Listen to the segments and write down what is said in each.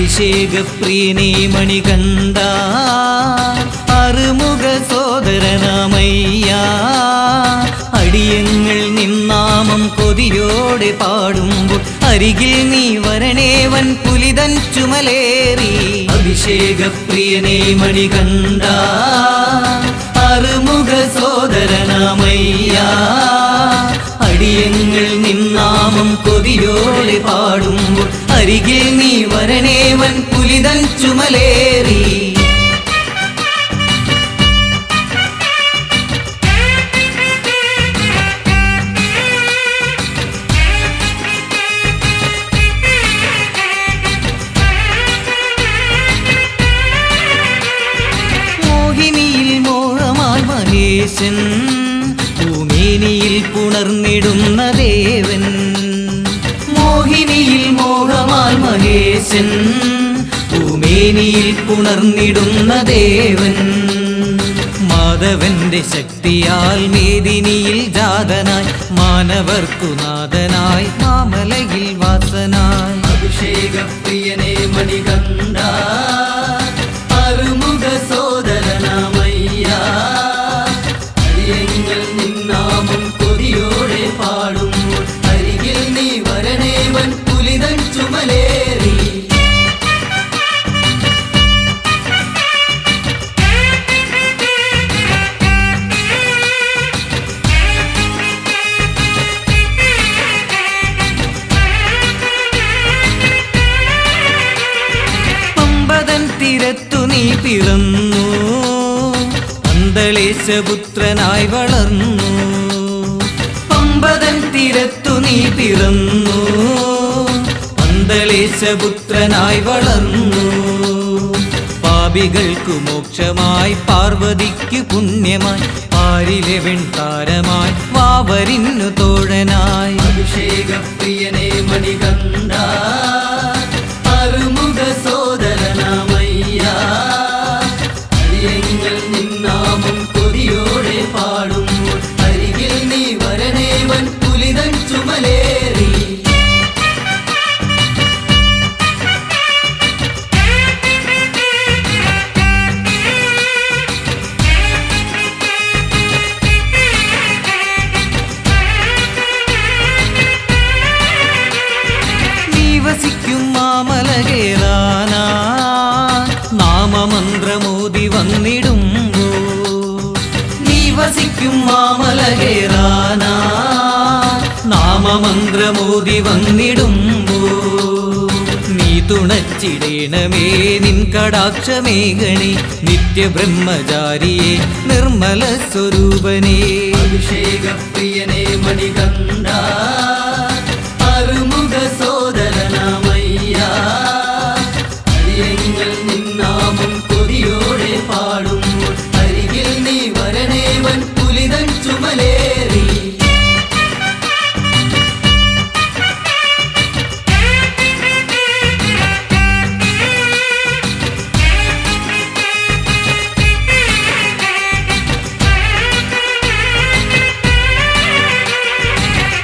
അഭിഷേകപ്രിയനേ മണികണ്ഠ അറുമുഖ സോദരനാമയ്യ അടിയങ്ങൾ നിന്നാമം കൊതിയോടെ പാടുമ്പോൾ അരികിൽ നീ വരണേവൻ പുലിതൻ ചുമലേറി അഭിഷേകപ്രിയനേ മണികണ്ഠ അറുമുഖ സോദരനാമയ്യ അടിയങ്ങൾ നിന്നാമം കൊതിയോടെ പാടുമ്പോൾ അരികിൽ നീ വരണേവൻ പുലിതൻ ചുമലേറി മോഹിനിയിൽ മോഹമായി മഹേശൻ ഭൂമേനിയിൽ പുണർന്നിടുന്ന ദേവൻ മോഹിനിയിൽ മോഹമാൽ മഹേശൻ ഭൂമേനിയിൽ പുണർന്നിടുന്ന ദേവൻ മാധവന്റെ ശക്തിയാൽ മേദിനിയിൽ ജാതനായി മാനവർക്കു നാഥനായി മാമലയിൽ വാസനായി അഭിഷേകപ്രിയനേ മണികണ്ഠ അറുമുഖ സോദരനാമയ്യ അടിയങ്ങൾ നിന്നാമം കൊതിയോടെ പാടുമ്പോൾ അരികിൽ നീ വരണേവൻ പുലിതൻ ചുമലേറി പമ്പതൻ തീരത്തു നീ പിറന്നു അന്തളേശപുത്രനായി വളർന്നു പമ്പതൻ തീരത്തു നീ പിറന്നു അന്തളേശപുത്രനായി വളർന്നു പാപികൾക്കു മോക്ഷമായി പാർവതിക്കു പുണ്യമായി പാരിലെ വെൺതാരമായി വാവരിന്നു തോഴനായി അഭിഷേകപ്രിയനേ മണികണ്ഠ അറുമുഖ സോദരനാമയ്യ അടിയങ്ങൾ നിന്നാമം കൊതിയോടെ പാടുമ്പോൾ അരികിൽ നീ വരണേവൻ പുലിതൻ ചുമലേറി നീ വസിക്കും മാമല കേറാനാ നാമമന്ത്രമോദി വന്നിടുമ്പോ നീ വസിക്കും മാമല കേറാനാ നാമമന്ത്രമോദി വന്നിടുമ്പോ നീ തുണച്ചിടേണമേ നിൻ കടാക്ഷമേഘണേ നിത്യബ്രഹ്മചാരിയെ നിർമ്മല സ്വരൂപനേ അഭിഷേകപ്രിയനേ മണികണ്ഠ അറുമുഖ സോദരനാമയ്യ അടിയങ്ങൾ നിന്നാമം കൊതിയോടെ പാടുമ്പോൾ അരികിൽ നീ വരണേവൻ പുലിതൻ ചുമലേറി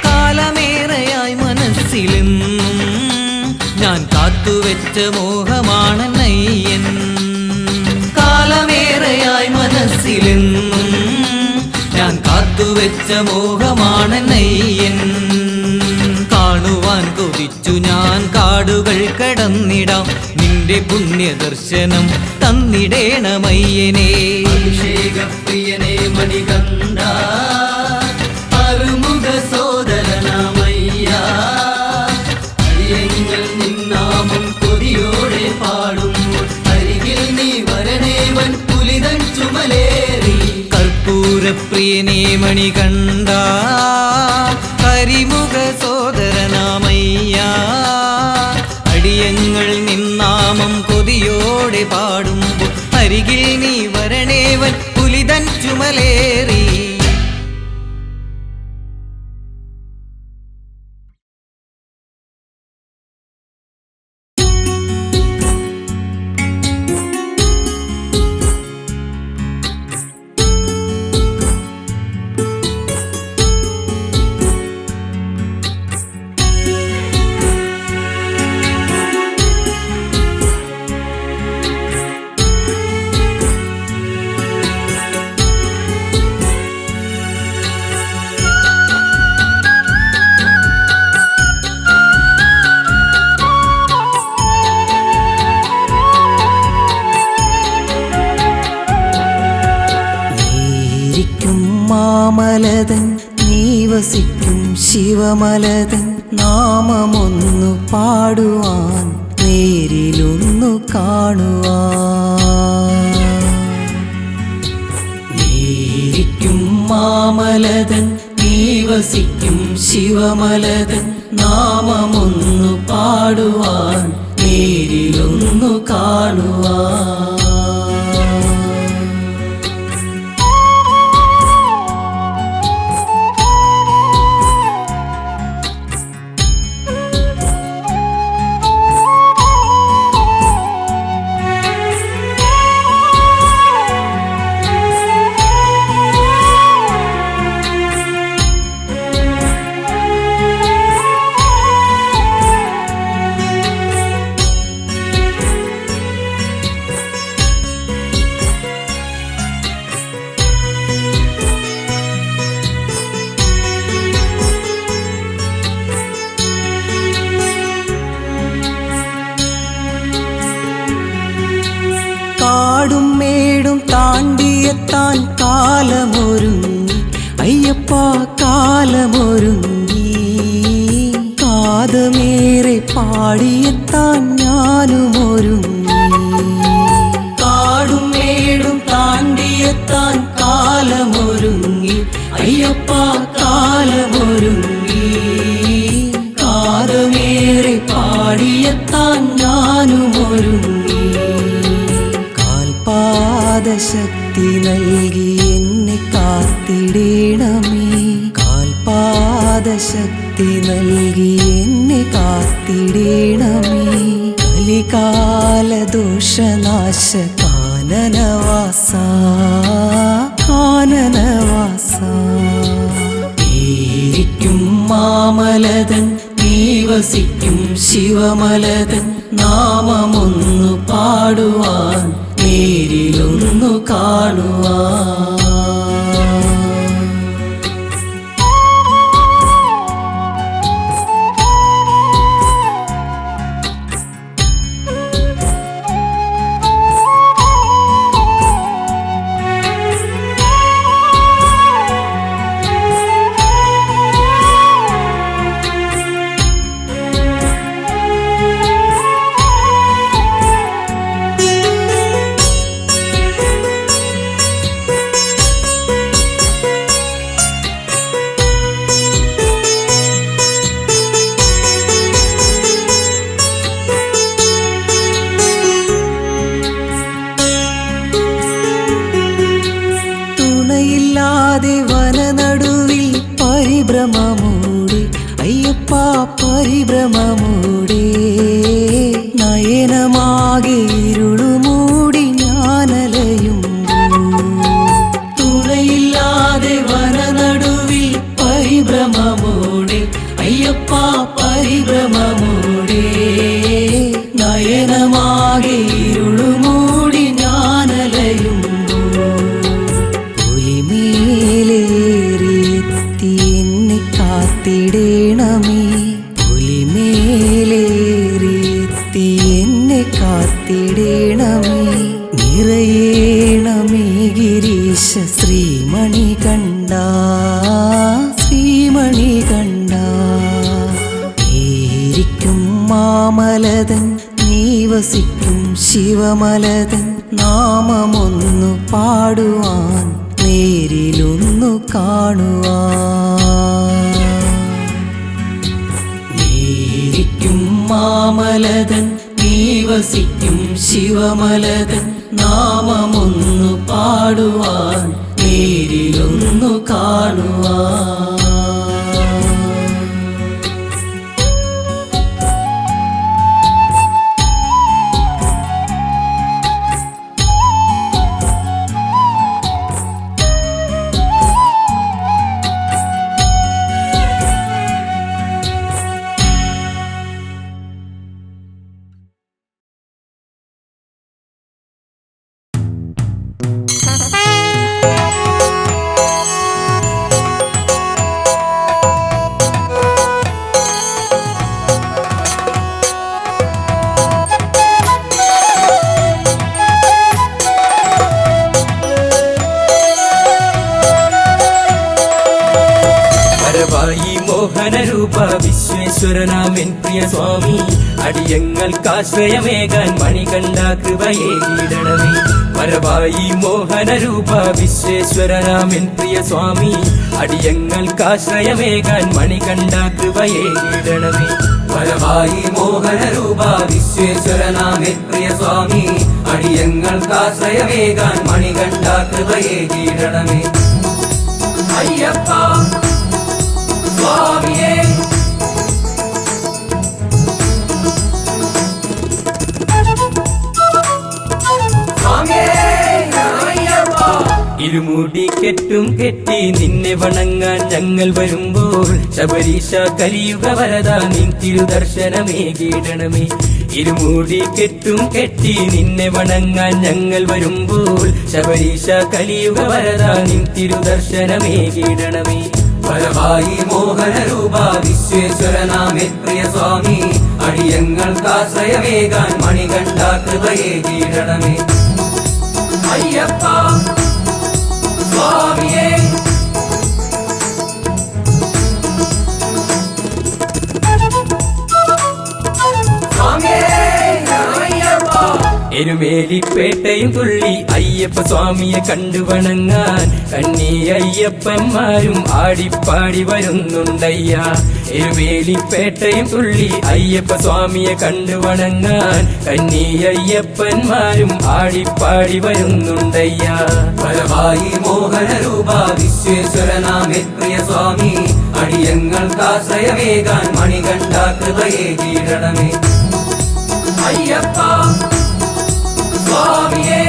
കാലമേറെയായി മനസ്സിലെന്നും ഞാൻ കാത്തുവെച്ച മോഹമാണെന്നയ്യൻ കാലമേറെയായി മനസ്സിലെന്നും ഞാൻ കാത്തുവെച്ച മോഹമാണെന്നയ്യൻ കാണുവാൻ കൊതിച്ചു ഞാൻ കാടുകൾ കടന്നിടാം നിന്റെ പുണ്യദർശനം തന്നിടേണമയ്യനേ അഭിഷേകപ്രിയനേ മണികണ്ഠ അറുമുഖ സോദരനാമയ്യ അടിയങ്ങൾ നിന്നാമം കൊതിയോടെ പാടുമ്പോൾ അരികിൽ നീ വരണേവൻ പുലിതൻ ചുമലേറി കർപ്പൂരപ്രിയനേ മണികണ്ഠ കരിമുഖ സോദരനാമയ്യ അടിയങ്ങൾ നിന്നാമം കൊതിയോടെ പാടുമ്പോൾ അരികിൽ നീ വരണേവൻ പുലിതൻ ചുമലേറി വസിക്കും ശിവമലതൻ നാമമൊന്നു പാടുവാൻ നേരിലൊന്നു കാണുവാൻ നീരിക്കും മാമലതൻ നീ വസിക്കും ശിവമലതൻ നാമമൊന്നു പാടുവാൻ നേരിലൊന്നു കാണുവാൻ കാടും മേടും താണ്ടിയെത്താൻ കാലമൊരുങ്ങി അയ്യപ്പ കാലമൊരുങ്ങി കാതമേറെ പാടിയെത്താൻ ഞാനും ഒരുങ്ങി കാടും മേടും താണ്ടിയെത്താൻ കാലമൊരുങ്ങി അയ്യപ്പ കാലമൊരുങ്ങി കാതമേറെ പാടിയെത്താൻ ഞാനും ഒരുങ്ങി പാദശക്തി നൽകി എന്നെ കാത്തിടേണമേ കാൽപാദശക്തി നൽകി എന്നെ കാത്തിടേണമേ കലികാലദോഷനാശ കാനനവാസ കാനനവാസ നീരിക്കും മാമലതൻ നീ വസിക്കും ശിവമലതൻ നാമമൊന്നു പാടുവാൻ നേരിലൊന്നു കാണുവാൻ തുണയില്ലാതെ വനനടുവിൽ പരിഭ്രമമൂടെ അയ്യപ്പ പരിഭ്രമമൂടെ നയനമാകെ ഇരുളുമൂടി ഞാനലയുമ്പോൾ തുണയില്ലാതെ വനനടുവിൽ പരിഭ്രമമൂടെ അയ്യപ്പ പരിഭ്രമമൂടെ നയനമാകെ ഇരുളുമൂടി ഞാനലയുമ്പോൾ പുലിമേലേറിയെത്തി എന്നെ കാത്തിടേണമേ പുലിമേലേറിയെത്തി എന്നെ കാത്തിടേണമേ നിറയേണമേ ഗിരീശ ശ്രീമണി കണ്ട ശ്രീമണി കണ്ട നീരിക്കും മാമലതൻ നീ വസിക്കും ശിവമലതൻ നാമമൊന്നു പാടുവാൻ നേരിലൊന്നു കാണുവാൻ നീരിക്കും മാമലതൻ നീ വസിക്കും ശിവമലതൻ നാമമൊന്നു പാടുവാൻ നേരിലൊന്നു കാണുവാൻ വിശ്വേശ്വരനാമെൻ പ്രിയ സ്വാമി അടിയങ്ങൾക്കാശ്രയമേകാൻ മണികണ്ഠ കൃപയേകിടണമേ വരവായി മോഹനരൂപ വിശ്വേശ്വരനാമെൻ പ്രിയ സ്വാമി അടിയങ്ങൾക്കാശ്രയമേകാൻ മണികണ്ഠ കൃപയേകിടണമേ വരവായി മോഹനരൂപ വിശ്വേശ്വരനാമെൻ പ്രിയ സ്വാമി അടിയങ്ങൾക്കാശ്രയമേകാൻ മണികണ്ഠ കൃപയേകിടണമേ അയ്യപ്പ സ്വാമിയേ ഇരുമുടി കെട്ടും കെട്ടി നിന്നെ വണങ്ങാൻ ഞങ്ങൾ വരുമ്പോൾ ശബരീശ കലിയുഗ വരദ നിൻ തിരുദർശനമേകിടണമേ ഇരുമുടി കെട്ടും കെട്ടി നിന്നെ വണങ്ങാൻ ഞങ്ങൾ വരുമ്പോൾ ശബരീശ കലിയുഗ വരദ നിൻ തിരുദർശനമേകിടണമേ വരവായി മോഹനരൂപ വിശ്വേശ്വരനാമെൻ പ്രിയ സ്വാമി അടിയങ്ങൾക്കാശ്രയമേകാൻ മണികണ്ഠ കൃപയേകിടണമേ അയ്യപ്പ സ്വാമിയേ എരുമേലിപ്പേട്ടയും തുള്ളി അയ്യപ്പ സ്വാമിയെ കണ്ടു വണങ്ങാൻ കണ്ണി അയ്യപ്പന്മാരും ആടിപ്പാടി വരുന്നുണ്ടയ്യ എരുമേലിപ്പേട്ടയും തുള്ളി അയ്യപ്പ സ്വാമിയെ കണ്ടു വണങ്ങാൻ കണ്ണി അയ്യപ്പന്മാരും ആടിപ്പാടി വരുന്നുണ്ടയ്യ വരവായി മോഹനരൂപ വിശ്വേശ്വരനാമെൻ പ്രിയ സ്വാമി അടിയങ്ങൾക്കാശ്രയമേകാൻ മണികണ്ഠ കൃപയേകിടണമേ അയ്യപ്പ സ്വാമിയേ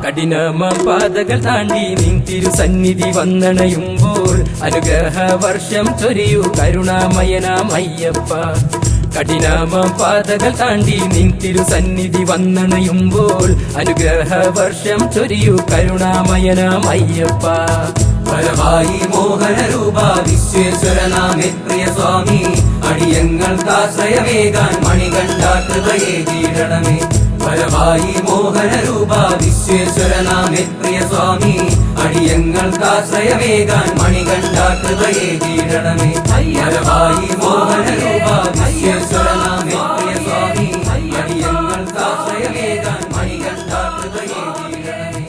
കഠിനമാം പാതകൾ താണ്ടി നിൻ തിരുസന്നിധി വന്നണയുമ്പോൾ അനുഗ്രഹ വർഷം ചൊരിയൂ കരുണാമയനാം അയ്യപ്പ കഠിനമാം പാതകൾ താണ്ടി നിൻ തിരുസന്നിധി വന്നണയുമ്പോൾ അനുഗ്രഹ വർഷം ചൊരിയൂ കരുണാമയനാം അയ്യപ്പ വരവായി മോഹനരൂപ വിശ്വേശ്വരനാമെൻ പ്രിയ സ്വാമി അടിയങ്ങൾക്കാശ്രയമേകാൻ മണികണ്ഠ കൃപയേകിടണമേ വരവായി മോഹനരൂപ വിശ്വേശ്വരനാമെൻ പ്രിയ സ്വാമി അടിയങ്ങൾക്കാശ്രയമേകാൻ മണികണ്ഠ കൃപയേകിടണമേ വരവായി മോഹനരൂപ വിശ്വേശ്വരനാമെൻ പ്രിയ സ്വാമി അടിയങ്ങൾക്കാശ്രയമേകാൻ മണികണ്ഠ കൃപയേകിടണമേ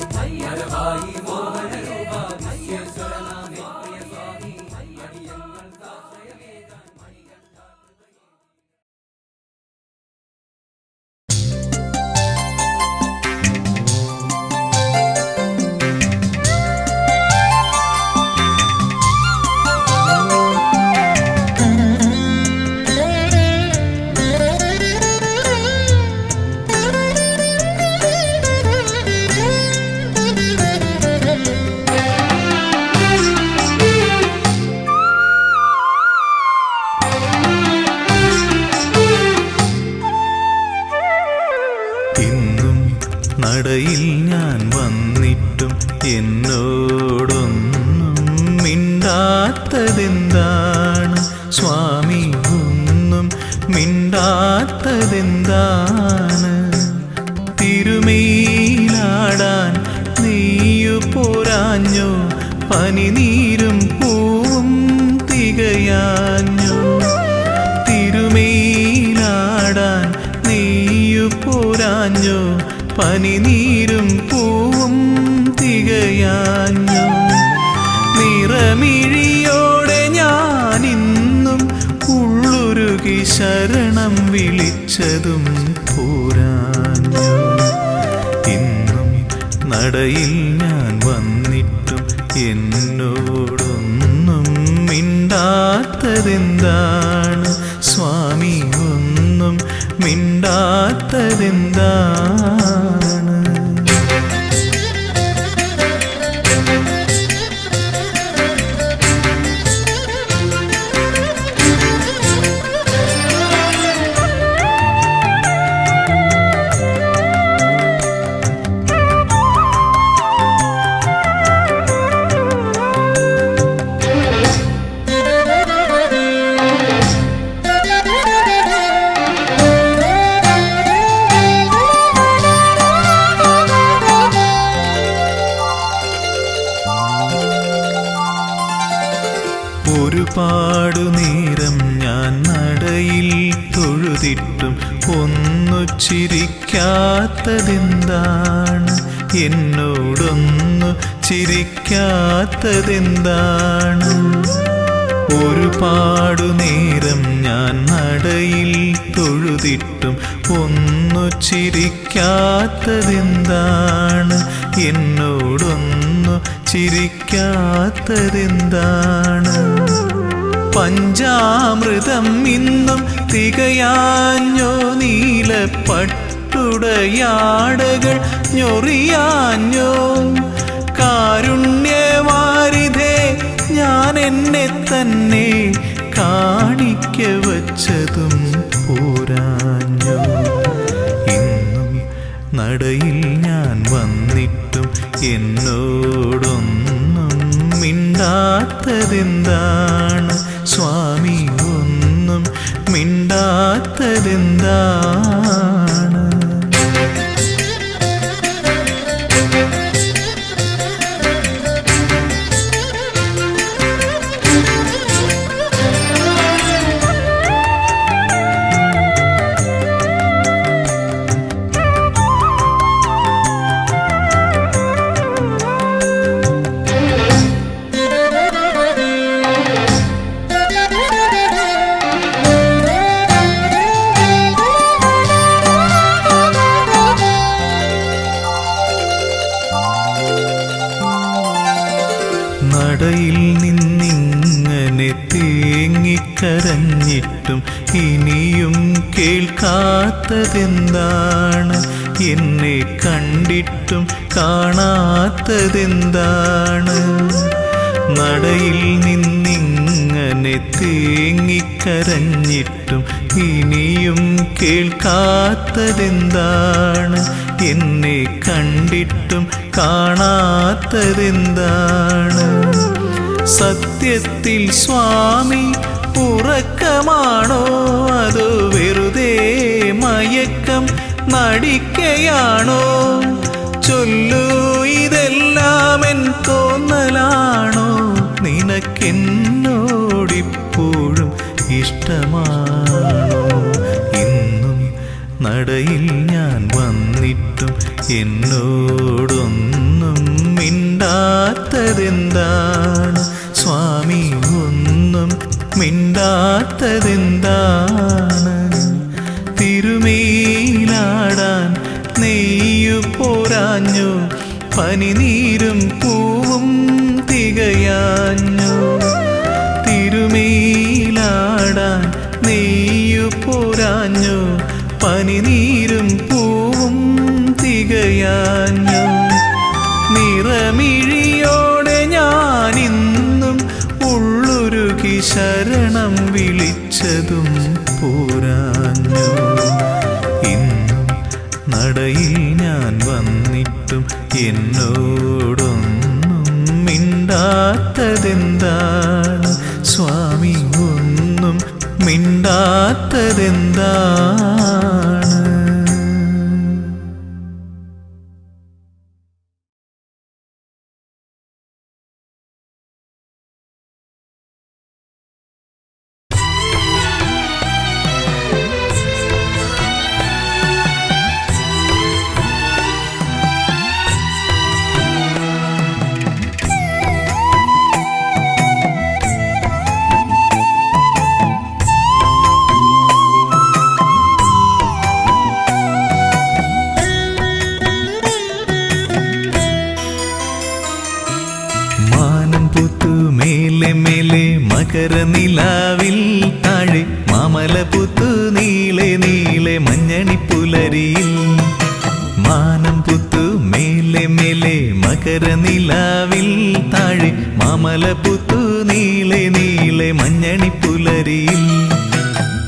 വരവായി മോഹനരൂപ വിശ്വേശ്വരനാമെൻ പ്രിയ സ്വാമി അടിയങ്ങൾക്കാശ്രയമേകാൻ മണികണ്ഠ നടയിൽ ഞാൻ വന്നിട്ടും എന്നോടൊന്നും മിണ്ടാത്തതെന്താണ് സ്വാമി ഒന്നും മിണ്ടാത്തതെന്താണ് തിരുമേലാടാൻ നെയ്യു പോരാഞ്ഞോ പനിനീരും പൂവും തികയാഞ്ഞോ തിരുമേലാടാൻ നെയ്യു പോരാഞ്ഞോ പനിനീരും പൂവും തികയാഞ്ഞു നിറമിഴിയോടെ ഞാനിന്നും ഉള്ളുരുകി ശരണം വിളിച്ചതും പോരാഞ്ഞു ഇന്നും നടയിൽ ഞാൻ വന്നിട്ടും എന്നോടൊന്നും മിണ്ടാത്തതെന്താണ് സ്വാമി ഒന്നും മിണ്ടാത്തതെന്താണ് ഒരുപാടു നേരം ഞാൻ നടയിൽ തൊഴുതിട്ടും ഒന്നു ചിരിക്കാത്തതെന്താണ്? എന്നോടൊന്നു ചിരിക്കാത്തതെന്താണ്? ഒരുപാടു നേരം ഞാൻ നടയിൽ തൊഴുതിട്ടും ഒന്നു ചിരിക്കാത്തതെന്താണ്? എന്നോടൊന്നു ചിരിക്കാത്തതെന്താണ്? പഞ്ചാമൃതം ഇന്നും തികയാഞ്ഞോ? നീലപ്പട്ടുടയാടകൾ ഞൊറിയാഞ്ഞോ? കാരുണ്യവാരിധേ, ഞാൻ എന്നെ തന്നെ കാണിക്ക വച്ചതും പോരാഞ്ഞോ? ഇന്നും നടയിൽ ഞാൻ വന്നിട്ടും എന്നോടൊന്നും മിണ്ടാത്തതെന്താണ്? സ്വാമി ഒന്നും മിണ്ടാത്തതെന്താണ്? നടയിൽ നിന്നിങ്ങനെ തേങ്ങിക്കരഞ്ഞിട്ടും ഇനിയും കേൾക്കാത്തതെന്താണ്? എന്നെ കണ്ടിട്ടും കാണാത്തതെന്താണ്? നടയിൽ നിന്നിങ്ങനെ തേങ്ങിക്കരഞ്ഞിട്ടും ഇനിയും കേൾക്കാത്തതെന്താണ്? എന്നെ കണ്ടിട്ടും കാണാത്തതെന്താണ്? സത്യത്തിൽ സ്വാമി ഉറക്കമാണോ? അതോ വെറുതെ മയക്കം നടിക്കയാണോ? ചൊല്ലൂ, ഇതെല്ലാം എൻ തോന്നലാണോ? നിനക്കെന്നോടിപ്പോഴും ഇഷ്ടമാണോ? ഇന്നും നടയിൽ ഞാൻ വന്നിട്ടും എന്നോടൊന്നും മിണ്ടാത്തതെന്താണ്? സ്വാമി ഒന്നും മിണ്ടാത്തതെന്താണ്? തിരുമേലാടാൻ നെയ്യു പോരാഞ്ഞു, പനിനീരും പൂവും തികയാഞ്ഞു. തിരുമേലാടാൻ നെയ്യു പോരാഞ്ഞു, പനിനീരും പൂവും തികയാഞ്ഞു. നിറമിഴിയോടെ ഞാനിന്നും ഉള്ളുരുകി ശരണം വിളിച്ചതും പോരാഞ്ഞു. ഇന്നും നടയിൽ ഞാൻ വന്നിട്ടും എന്നോടൊന്നും മിണ്ടാത്തതെന്താണ്? സ്വാമി ഒന്നും മിണ്ടാത്തതെന്താണ്? മകരനിലാവിൽ താഴെ മാമലപുത്തു നീളെ നീളെ മഞ്ഞണിപ്പുലരിയിൽ. മാനം പുത്തു മേലെ മേലെ മകരനിലാവിൽ താഴെ മാമലപുത്തു നീളെ നീളെ മഞ്ഞണിപ്പുലരിയിൽ.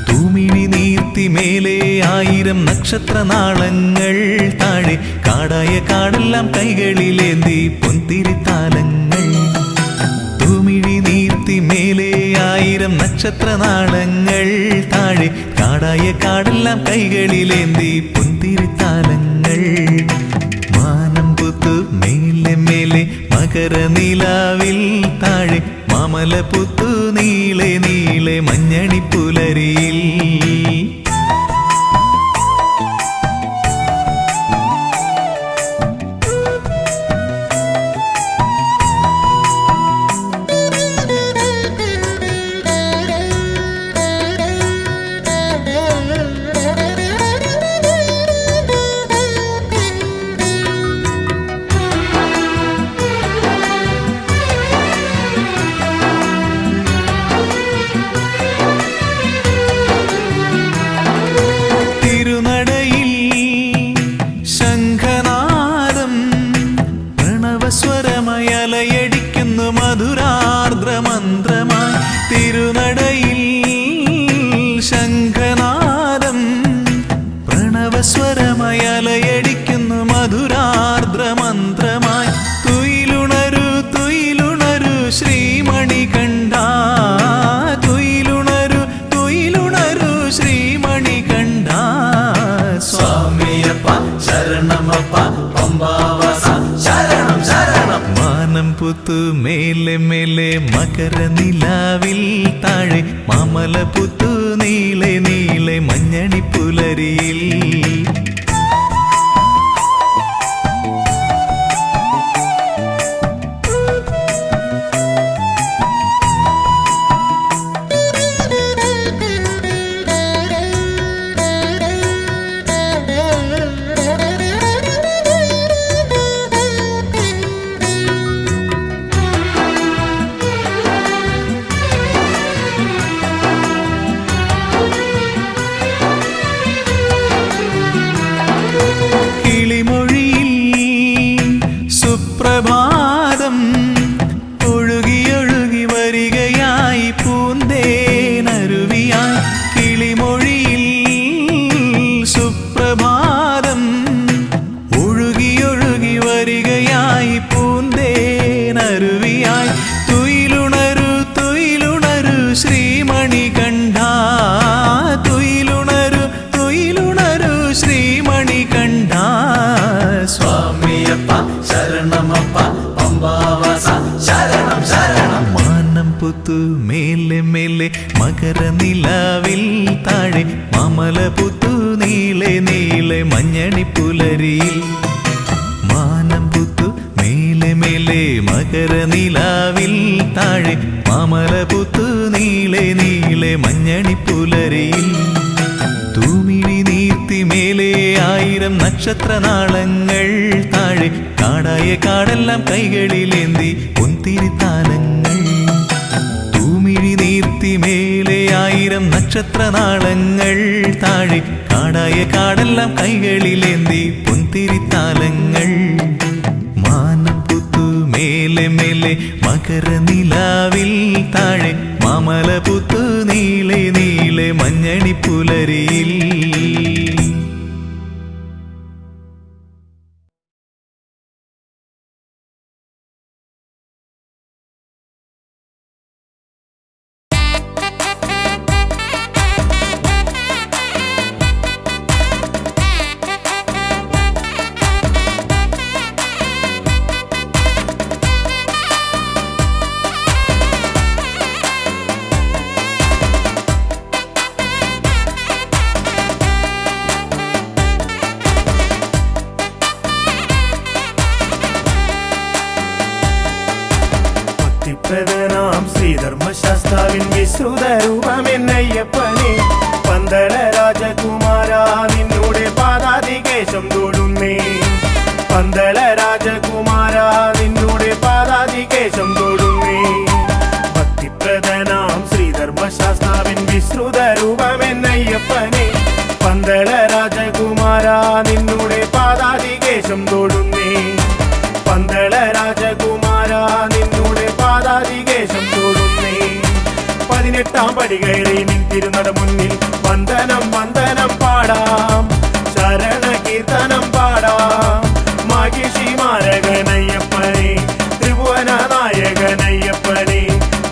തൂമിഴി നീർത്തി മേലെ 1000 നക്ഷത്രനാളങ്ങൾ താഴെ കാടായ കാടെല്ലാം കൈകളിലേന്തി പൊൻതിരിത്താലങ്ങൾ. തൂമിഴി നീർത്തി മേലെ 1000 നക്ഷത്രനാളങ്ങൾ താഴെ കാടായ കാടെല്ലാം കൈകളിലേന്തി പൊൻതിരിത്താലങ്ങൾ. മാനം പുത്തു മേലെ മേലെ മകരനിലാവിൽ താഴെ മാമലപുത്തു നീളെ നീളെ മഞ്ഞണിപ്പുലരിയിൽ. സ്വരമയലയടിക്കുന്നു മധുരാർദ്രമന്ത്രമായി തിരുനടയിൽ. ശംഖനാദം പ്രണവസ്വരമയലയടിക്കുന്നു മധുരാർദ്രമന്ത്രമായി. തുയിലുണരു തുയിലുണരു ശ്രീമണികണ്ഠ, തുയിലുണരു തുയിലുണരു ശ്രീമണികണ്ഠ. സ്വാമിയപ്പ ശരണമപ്പ പമ്പാവാസ ശരണം ശരണം. മാനം പുത്തു മേലെ മേലെ മകര നിലാവിൽ താഴെ മാമലപുത്തു നീളെ നീളെ മഞ്ഞണിപ്പുലരിയിൽ. സുപ്രഭാതം ഒഴുകിയൊഴുകി വരികയായി പൂന്തേനരുവിയായി. കിളിമൊഴിയിൽ സുപ്രഭാതം ഒഴുകിയൊഴുകി വരികയായി പൂന്തേനരുവിയായി. തുയിലുണരു തുയിലുണരു ശ്രീമണികണ്ഠ, തുയിലുണരു തുയിലുണരു ശ്രീമണികണ്ഠ. സ്വാമിയപ്പ ശരണമപ്പ പമ്പാവാസ ശരണം ശരണം. മാനം പുത്തു മേലെ മേലെ മകര നിലാവിൽ താഴെ മാമലപുത്തു നീളെ നീളെ മഞ്ഞണിപ്പുലരിയിൽ. മാനം പുത്തു മേലെ മേലെ മകര നിലാവിൽ താഴെ മാമലപുത്തു നീളെ നീളെ മഞ്ഞണിപ്പുലരിയിൽ. തൂമിഴി നീർത്തി മേലെ 1000 നക്ഷത്രനാളങ്ങൾ താഴെ കാടായ കാടെല്ലാം കൈകളിലേന്തി പൊന്തിരിത്താലങ്ങൾ. തൂമിഴി നീർത്തി മേലെ 1000 നക്ഷത്രനാളങ്ങൾ താഴെ കാടായ കാടെല്ലാം കൈകളിലേന്തി പൊന്തിരിത്താലങ്ങൾ. മാനം പുത്തു മേലെ മേലെ മകര നിലാവിൽ താഴെ മാമലപുത്തു നീളെ നീളെ മഞ്ഞണിപ്പുലരിയിൽ. പ്രധാനാം ശ്രീധർമ്മശാസ്താവിൻ വിശ്രുത രൂപമെന്നയ്യപ്പനെ. പന്തള രാജകുമാര നിന്നോട് പാദാതികേശം തൊടുന്നേ. പന്തള രാജകുമാര നിന്നോട് പാദാതികേശം തൊടുന്നേ. ഭക്തിപ്രധാനാം ശ്രീധർമ്മശാസ്താവിൻ വിശ്രുത രൂപമെന്നയ്യപ്പനെ. പന്തള രാജകുമാര നിന്നോട് പാദാതികേശം തൊടുന്നേ. പന്തള രാജകുമാര നിന്നോട് പാദാതികേശം തൊടുന്നേ. 18 പടി കയറി നിന്തിരുന്നട മുന്നിൽ വന്ദനം വന്ദനം പാടാം, ശരണ കീർത്തനം പാടാം. മഹിഷി മാരകനയ്യപ്പനെ, ത്രിഭുവന നായകനയ്യപ്പനെ,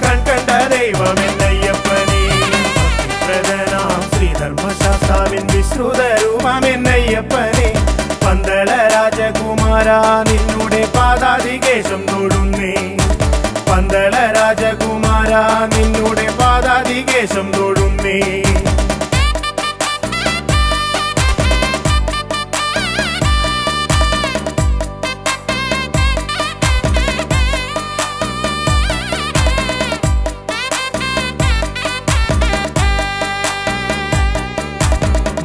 കൺകണ്ട ദൈവമെന്നയ്യപ്പനെ. പ്രധാനാം ശ്രീധർമ്മശാസ്താവിൻ വിശ്രുത രൂപമെന്നയ്യപ്പനെ. പന്തള രാജകുമാര നിന്നോട് പാദാതികേശം തൊടുന്നേ. പന്തള രാജകുമാര പാതാതികേശം തൊടുന്നേ.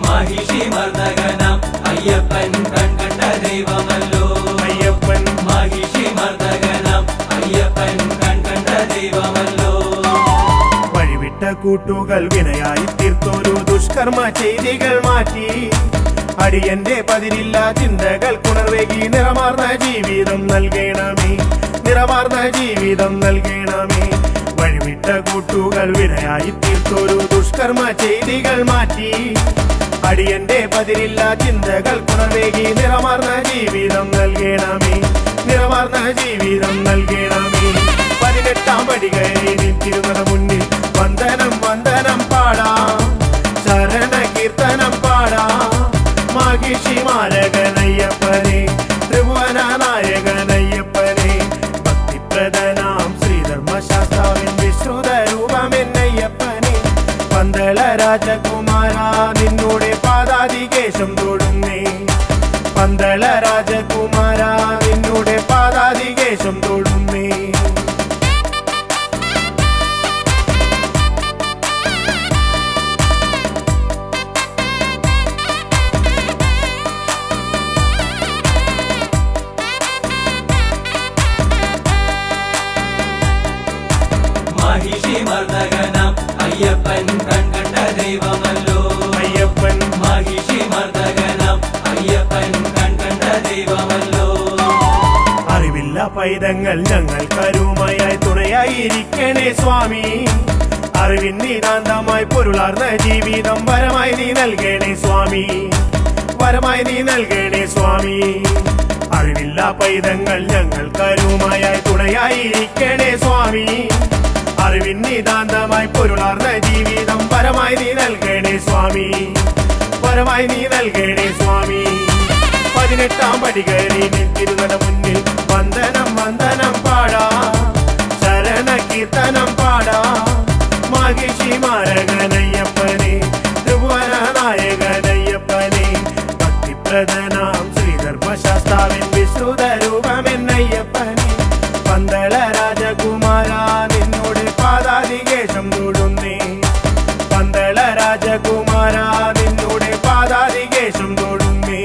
മഹിഷി മർദ്ദകനാം അയ്യപ്പൻ കൺകണ്ട ദൈവമല്ലോ. അയ്യപ്പൻ മഹിഷി മർദ്ദകനാം അയ്യപ്പൻ കൺകണ്ട ദൈവമല്ലോ. വഴിവിട്ട കൂട്ടുകൾ വിനയായി തീർത്തൊരു ദുഷ്കർമ്മ ചെയ്തികൾ മാറ്റി അടിയന്റെ പതിരില്ല ചിന്തകൾ കുണർവേകി നിറമാർന്ന ജീവിതം നൽകണമേ, നിറമാർന്ന ജീവിതം നൽകണമേ. വഴിവിട്ട കൂട്ടുകൾ വിനയായി തീർത്തൊരു ദുഷ്കർമ്മ ചെയ്തികൾ മാറ്റി അടിയന്റെ പതിരില്ല ചിന്തകൾ കുണർവേകി നിറമാർന്ന ജീവിതം നൽകണമേ, നിറമാർന്ന ജീവിതം നൽകണമേ. 18 പടി കയറി നിൽത്തിരുന്നത് മുന്നിൽ വന്ദനം വന്ദനം പാടാം, ശരണ കീർത്തനം പാടാം. മഹിഷി മാരകനയ്യപ്പനെ, ത്രിഭുവന നായകനയ്യപ്പനെ, ഭക്തിപ്രദനാം ശ്രീധർമ്മശാസ്താവിൻ വിശ്രുത രൂപമെന്നയ്യപ്പനെ. പന്തള രാജകുമാര നിന്നോടെ പാതാതികേശം തൊടുന്നേ, പന്തള രാജകുമാര നിന്നോടെ പാതാതികേശം തൊടുന്നേ. മഹിഷി മർദ്ദകനാം അയ്യപ്പൻ കൺകണ്ട ദൈവമല്ലോ. അയ്യപ്പൻ മഹിഷി മർദ്ദകനാം അയ്യപ്പൻ കൺകണ്ട ദൈവമല്ലോ. അറിവില്ല പൈതങ്ങൾ ഞങ്ങൾ കരുമയായി തുണയായിരിക്കണേ സ്വാമി. അറിവിൻ നിതാന്തമായി പൊരുളാർന്ന ജീവിതം വരമായി നീ നൽകണേ സ്വാമി, വരമായി നീ നൽകണേ സ്വാമി. അറിവില്ല പൈതങ്ങൾ ഞങ്ങൾ കരുമയായി തുണയായിരിക്കണേ സ്വാമി. അറിവിൻ നിതാന്തമായി പൊരുളാർന്ന ജീവിതം വരമായി നീ നൽകണേ സ്വാമി, വരമായി നീ നൽകണേ സ്വാമി. 18 പടി കയറി നിൽത്തിരുന്നത് മുന്നിൽ വന്ദനം വന്ദനം പാടാം, ശരണ കീർത്തനം പാടാം. മഹിഷി മാരകനയ്യപ്പനെ, ത്രിഭുവന നായകനയ്യപ്പനെ, ഭക്തിപ്രദനാം ശ്രീധർമ്മശാസ്താവിൻ വിശ്രുത രൂപമെന്നയ്യപ്പനെ. പന്തള രാജകുമാര നിന്നോട് പാതാതികേശം തൊടുന്നേ, പന്തള രാജകുമാര നിന്നോട് പാതാതികേശം തൊടുന്നേ.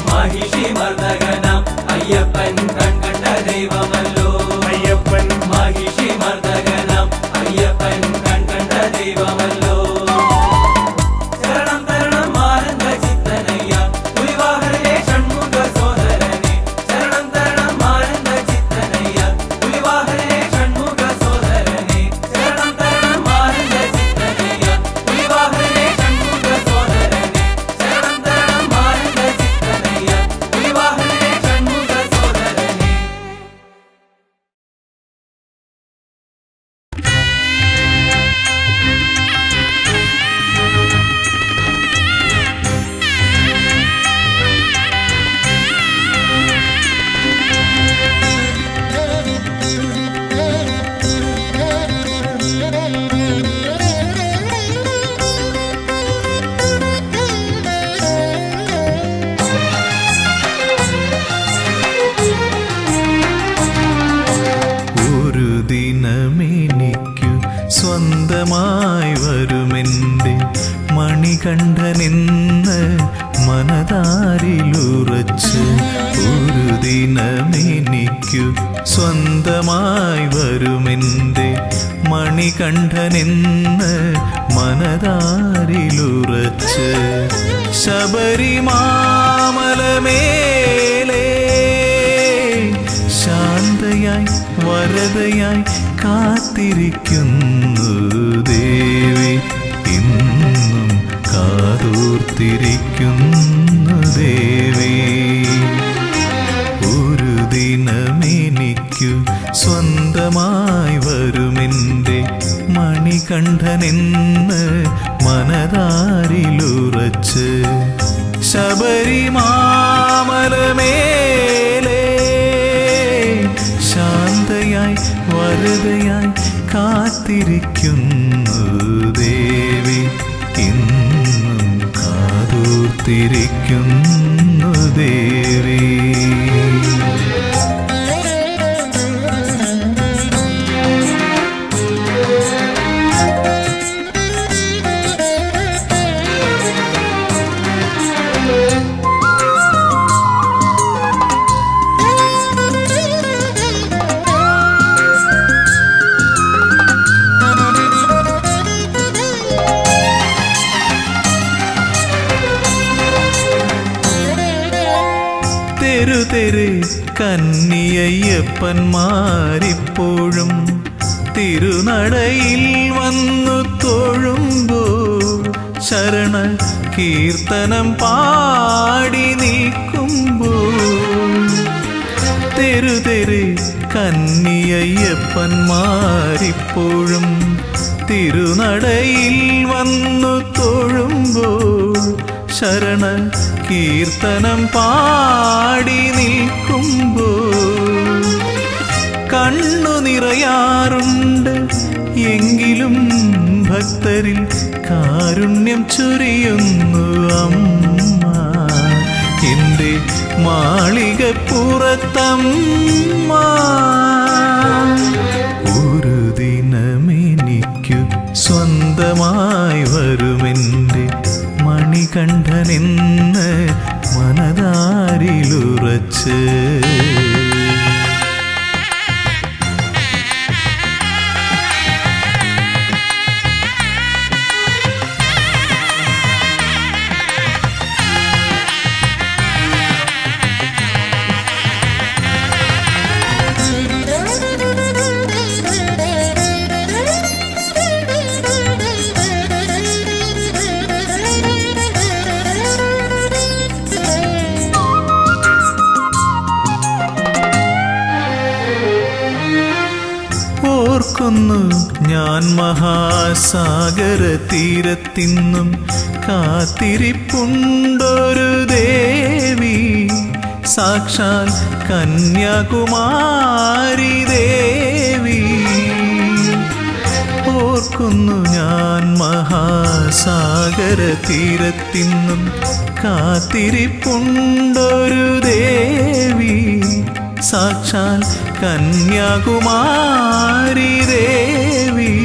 മഹിഷി മർദ്ദകനാം അയ്യപ്പൻ കൺകണ്ട ദൈവമല്ലോ. അയ്യപ്പൻ മഹിഷി മർദ്ദകനാം അയ്യപ്പൻ കൺകണ്ട ദൈവമല്ലോ. ശരണം തരണം ആനന്ദ ചിത്തനയ്യ പുലിവാഹനേ ഷൺമുഖ സോദരനെ. ശരണം തരണം ആനന്ദ ചിത്തനയ്യ പുലിവാഹനേ ഷൺമുഖ സോദരനെ. ശരണം തരണം ആനന്ദ ചിത്തനയ്യ പുലിവാഹനേ ഷൺമുഖ സോദരനെ. ശരണം തരണം ആനന്ദ ചിത്തനയ്യ പുലിവാഹനേ ഷൺമുഖ സോദരനെ. ഒരു ദിനമെനിക്കു സ്വന്തമായി വരുമെൻ്റെ മണികണ്ഠനെന്ന് മനതാരിലുറച്ച്. ഒരു ദിനമെനിക്കു സ്വന്തമായി വരുമെൻ്റെ മണികണ്ഠനെന്ന് മനതാരിലുറച്ച്. ശബരിമാമലമേലേ ശാന്തയായി വരദയായി കാത്തിരിക്കുന്നു ദേവി, ഇന്നും കാതോർത്തിരിക്കുന്നു ദേവി. ഒരു ദിനമെനിക്കു സ്വന്തമായി വരുമെൻ്റെ മണികണ്ഠനെന്ന് മനതാരിലുറച്ച്. ശബരിമാമലമേലേ ശാന്തയായി ശാന്തയായി വരദയായി കാത്തിരിക്കുന്നു ദേവി, ഇന്നും കാതോർത്തിരിക്കുന്നു ദേവി. തെരുതെരെ കന്നിയയ്യപ്പന്മാരിപ്പോഴും തിരുനടയിൽ വന്നു തൊഴുമ്പോൾ, ശരണ കീർത്തനം പാടി നിൽക്കുമ്പോൾ. തെരുതെരെ കന്നിയയ്യപ്പന്മാരിപ്പോഴും തിരുനടയിൽ വന്നു തൊഴുമ്പോൾ, ശരണ കീർത്തനം പാടി നിൽക്കുമ്പോൾ കണ്ണു നിറയാറുണ്ട്. എങ്കിലും ഭക്തരിൽ കാരുണ്യം ചൊരിയുന്നു അമ്മ, എൻ്റെ മാളികപ്പുറത്തമ്മ. ഒരു ദിനമെനിക്കു സ്വന്തമായി വരുമെൻ്റെ മണികണ്ഠനെന്ന് മനതാരിലുറച്ച്. ഓർക്കുന്നു ഞാൻ മഹാസാഗര തീരത്തിന്നും കാത്തിരിപ്പുണ്ടൊരു ദേവി, സാക്ഷാൽ കന്യാകുമാരി ദേവി. ഓർക്കുന്നു ഞാൻ മഹാസാഗര തീരത്തിന്നും കാത്തിരിപ്പുണ്ടൊരു ദേവി, സാക്ഷാൽ കന്യാകുമാരി ദേവി.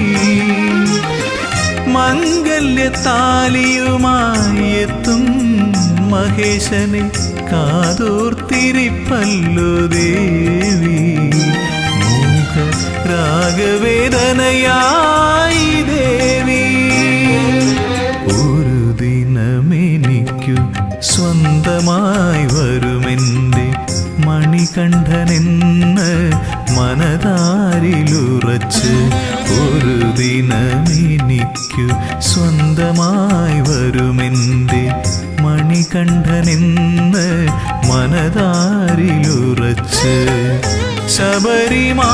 മംഗല്യത്താലിയുമായി എത്തും മഹേശനെ കാതോർത്തിരിപ്പല്ലോ ദേവി, മൂക രാഗവേദനയായി ദേവി. ഒരു ദിനമെനിക്കു സ്വന്തമായി വരുമെൻ്റെ മണികണ്ഠനെന്ന് മനതാരിലുറച്ച്. ഒരു ദിനമെനിക്കു സ്വന്തമായി വരുമെൻ്റെ മണികണ്ഠനെന്ന് മനതാരിലുറച്ച്. ശബരിമാമലമേലേ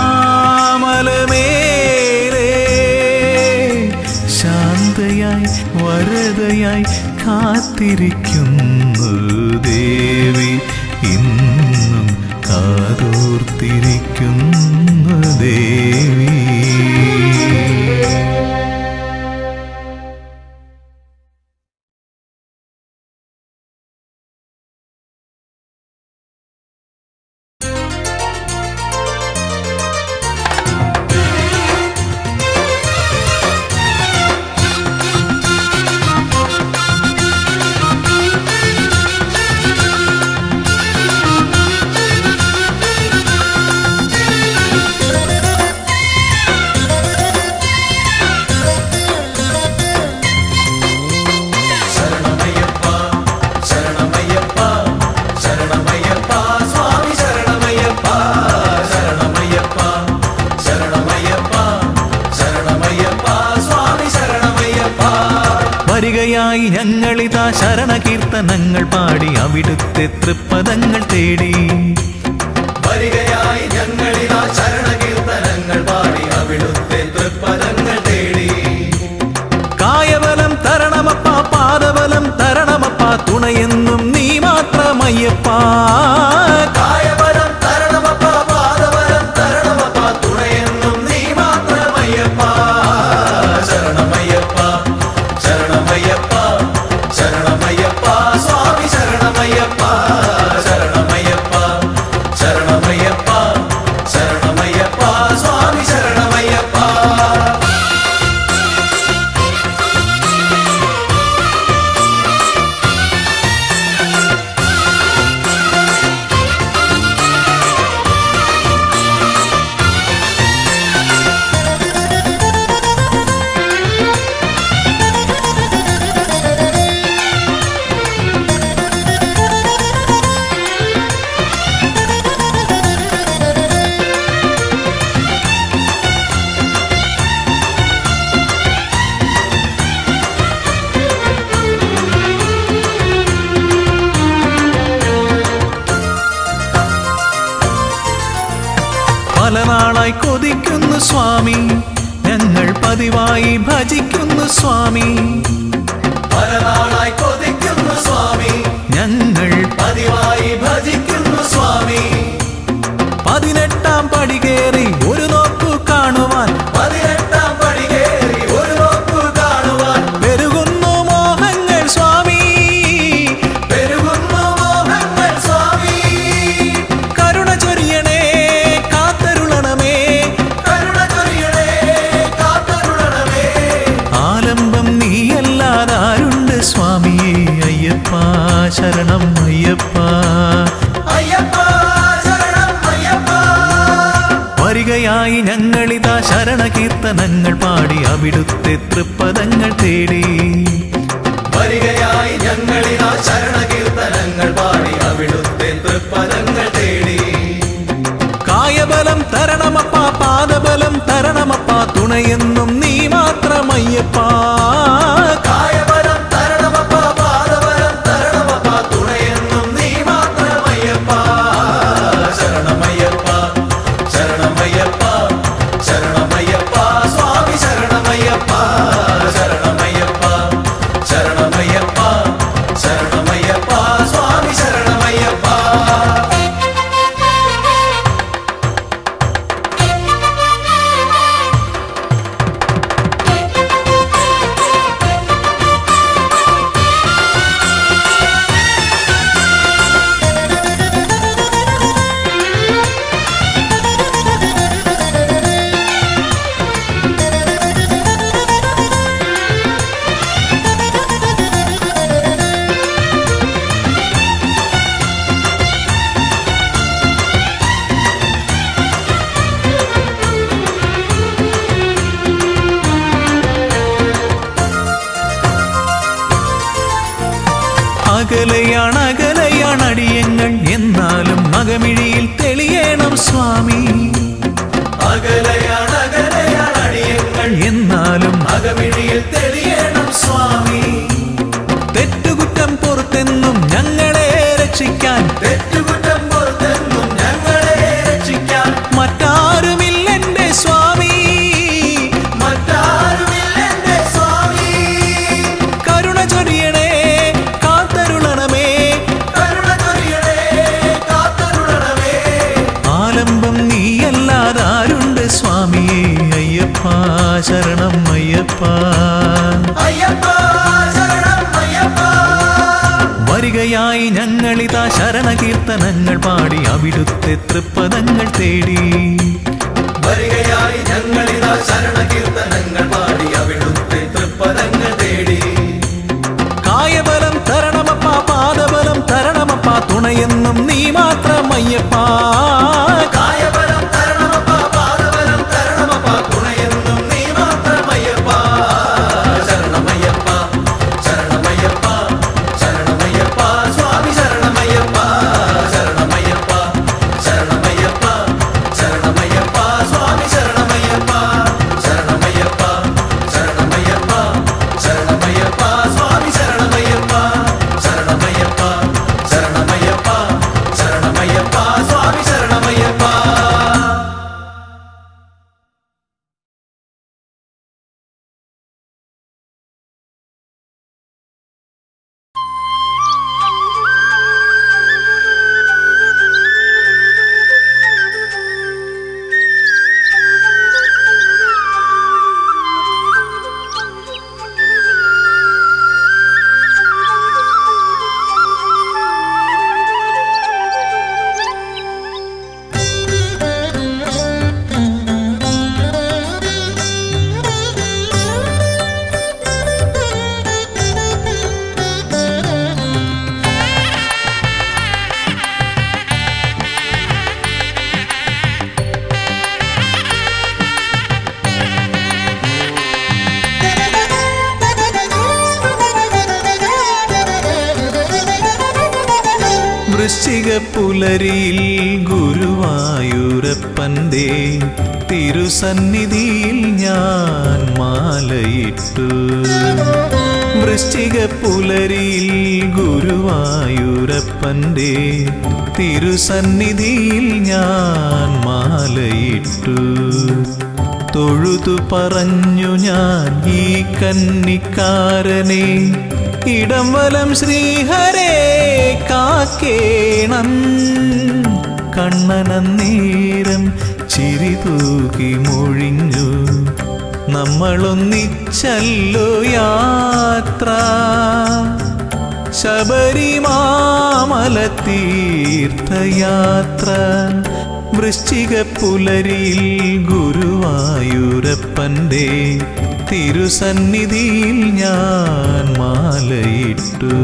ശാന്തയായി വരദയായി കാത്തിരിക്കുന്നു ദേവി, ഇന്നും കാതോർത്തിരിക്കുന്നു ദേവി. വരികയായി ഞങ്ങളിതാ ശരണകീർത്തനങ്ങൾ പാടി അവിടുത്തെ തൃപ്പദങ്ങൾ തേടി. വരികയായി ഞങ്ങളിതാ ശരണകീർത്തനങ്ങൾ പാടി അവിടുത്തെ തൃപ്പദങ്ങൾ തേടി. കായബലം തരണമപ്പ, പാദബലം തരണമപ്പ, തുണയെന്നും നീ മാത്രമയ്യപ്പ. കായബലം തരണമപ്പ, പാദബലം തരണമപ്പ, തുണ കൊതിക്കുന്നു സ്വാമി, ഞങ്ങൾ പതിവായി ഭജിക്കുന്നു സ്വാമി. പല നാളായി കൊതിക്കുന്നു സ്വാമി, ഞങ്ങൾ പതിവായി ഭജിക്കുന്നു സ്വാമി. 18-ാം പടി കേറി ഒരു നോക്കു കാണുവാൻ, 18-ാം പടി കേറി ഒരു നോക്കു കാണുവാൻ. പെരുകുന്നു മോഹങ്ങൾ സ്വാമി, പെരുകുന്നു മോഹങ്ങൾ സ്വാമി. കരുണ ചൊരിയണേ കാത്തരുളണമേ, കരുണ ചൊരിയണേ കാത്തരുളണമേ. ആലംബം നീയല്ലാതാരുണ്ട് സ്വാമിയേ. അയ്യപ്പ ശരണം അയ്യപ്പ, അയ്യപ്പ ശരണം അയ്യപ്പ. വരികയായി ഞങ്ങളിതാ ശരണകീർത്തനങ്ങൾ പാടി അവിടുത്തെ തൃപ്പദങ്ങൾ തേടി. വരികയായി ഞങ്ങളിതാ ശരണകീർത്തനങ്ങൾ പാടി അവിടുത്തെ തൃപ്പദങ്ങൾ തേടി. കായബലം തരണമപ്പ, പാദബലം തരണമപ്പ, തുണയെന്നും നീ മാത്രമയ്യപ്പ. കായബലം തരണമപ്പ, പാദബലം തരണമപ്പ, തുണയെന്നും നീ മാത്രമയ്യപ്പ. ശരണമയ്യപ്പ ശരണമയ്യപ്പ ശരണമയ്യപ്പ സ്വാമി ശരണമയ്യപ്പ. ശരണമയ്യപ്പ ശരണമയ്യപ്പ ശരണമയ്യപ്പ സ്വാമി ശരണമയ്യപ്പ. അകലെയാണ് അടിയങ്ങൾ, എന്നാലും അകമിഴിയിൽ തെളിയണം സ്വാമി. അകലയാണ് അടിയങ്ങൾ, എന്നാലും അകമിഴിയിൽ തെളിയണം സ്വാമി. തെറ്റുകുറ്റം പുറത്തെന്നും ഞങ്ങളെ രക്ഷിക്കാൻ, തെറ്റുകുറ്റം പുറത്തെന്നും ഞങ്ങളെ രക്ഷിക്കാൻ മറ്റാരുമില്ലെന്റെ സ്വാമി. മറ്റാരുമില്ലെന്റെ സ്വാമി. കരുണ ചൊരിയണേ കാത്തരുളണമേ, കരുണ ചൊരിയണേ കാത്തരുളണമേ. ആലംബം നീയല്ലാതാരുണ്ട് സ്വാമിയേ. അയ്യപ്പ ശരണം അയ്യപ്പ, അയ്യപ്പ ശരണം അയ്യപ്പ. വരികയായി ഞങ്ങളിതാ ശരണകീർത്തനങ്ങൾ പാടി അവിടുത്തെ തൃപ്പദങ്ങൾ തേടി. വരികയായി ഞങ്ങളിതാ ശരണകീർത്തനങ്ങൾ പാടി അവിടുത്തെ തൃപ്പദങ്ങൾ തേടി. കായബലം തരണമപ്പ, പാദബലം തരണമപ്പ, തുണയെന്നും നീ മാത്രമയ്യപ്പ. കായബലം തരണമപ്പ, പാദബലം തരണമപ്പ, തുണയെന്നും നീ മാത്രമയ്യപ്പ. ശരണമയ്യപ്പ ശരണമയ്യപ്പ ശരണമയ്യപ്പ സ്വാമി ശരണമയ്യപ്പ. ശരണമയ്യപ്പ ശരണമയ്യപ്പ ശരണമയ്യപ്പ സ്വാമി ശരണമയ്യപ്പ. ശരണമയ്യപ്പ ശരണമയ്യപ്പ ശരണമയ്യപ്പ സ്വാമി ശരണമയ്യപ്പ. ശരണമയ്യപ്പ ശരണമയ്യപ്പ ശരണമയ്യപ്പ സ്വാമി ശരണമയ്യപ്പ. വൃശ്ചികപ്പുലരിയിൽ ഗുരുവായൂരപ്പന്റെ തിരുസന്നിധിയിൽ ഞാൻ മാലയിട്ടു. വൃശ്ചിക പുലരിയിൽ ഗുരുവായൂരപ്പൻ്റെ തിരുസന്നിധിയിൽ ഞാൻ മാലയിട്ടു. തൊഴുതു പറഞ്ഞു ഞാൻ ഈ കന്നിക്കാരനെ, ഇടം വലം ശ്രീഹരേ കാക്കേണം. കണ്ണനന്നേരം ചിരി തൂക്കി മൊഴിഞ്ഞു, നമ്മളൊന്നിച്ചല്ലോ യാത്ര. ശബരിമാമല തീർത്ഥയാത്ര. വൃശ്ചിക പുലരിയിൽ ഗുരുവായൂരപ്പൻ്റെ തിരുസന്നിധിയിൽ ഞാൻ മാലയിട്ടു.